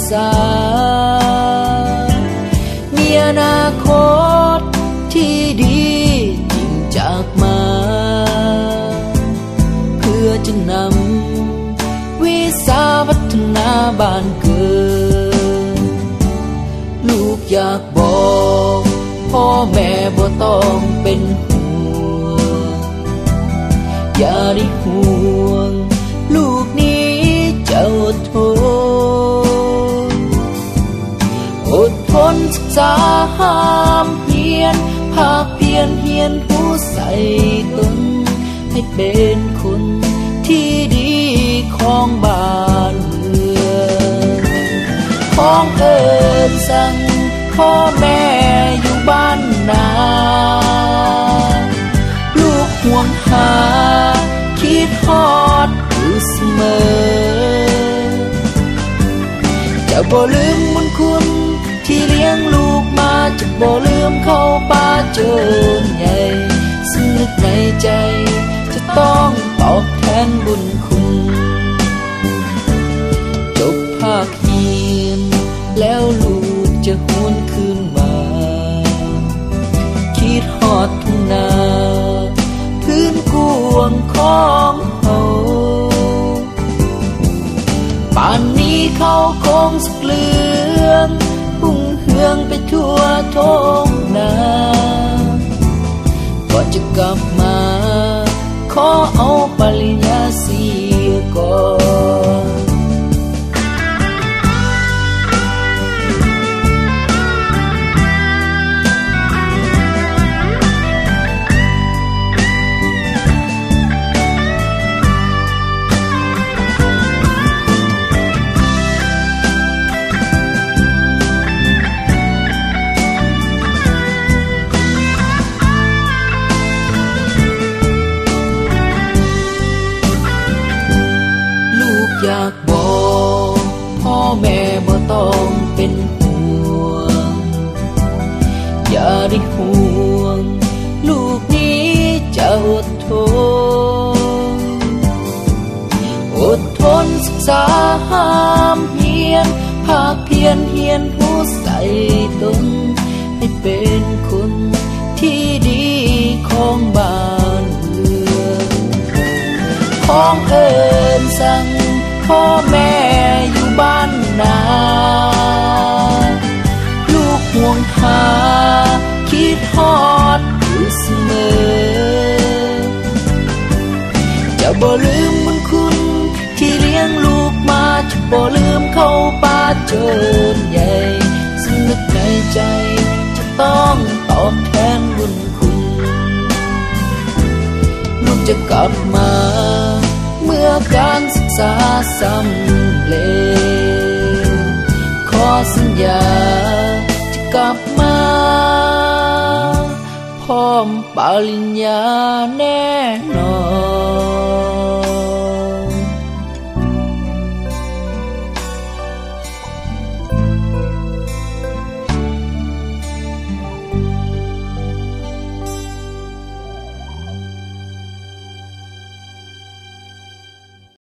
ษามีอนาคตที่ดีจริงจากมาเพื่อจะนำวิสาพัฒนาบ้านเกิดลูกอยากบอกพ่อแม่บ่ต้องเป็นห่วงอย่าได้ห่วงลูกนี้จะอดทนศึกษาห้ามเพียนภาคเพียนเฮียนผู้ใส่ตนให้เป็นคนที่ดีของบ้านเมืองของเอิญสั่งพ่อแม่อยู่บ้านนาลูกห่วงหาคิดฮอดอยู่เสมอจะบ่ลืมบุญคุณที่เลี้ยงลูกมาจะบ่ลืมเข้าป่าเจอใหญ่ซึ่งนึกในใจจะต้องตอบแทนบุญคุณจบภาคเรียนแล้วลูกจะหวนคืนมาคิดฮอดทุ่งนาพื้นกวางของเฮาป่านนี้เขาคงสักเลืองพุ่งเฮืองไปทั่วท้องนาก่อนจะกลับมาขอเอาปริญญาเสียก่อนอยากบอกพ่อแม่บ่ต้องเป็นห่วงอย่าได้ห่วงลูกนี้จะอดทนศึกษาห้ามเพียนภาคเพียนเฮียนผู้ใส่ตนให้เป็นคนที่ดีของบ้านเมืองของเอิญสั่งพ่อแม่อยู่บ้านนาลูกห่วงหาคิดฮอดอยู่เสมอจะบ่ลืมบุญคุณที่เลี้ยงลูกมาจะบ่ลืมเข้าป่าเจอใหญ่ซึ่งนึกในใจจะต้องตอบแทนบุญคุณลูกจะกลับมาเมื่อการศึกษาสำเร็จขอสัญญาจะกลับมาพร้อมปริญญาแน่นอน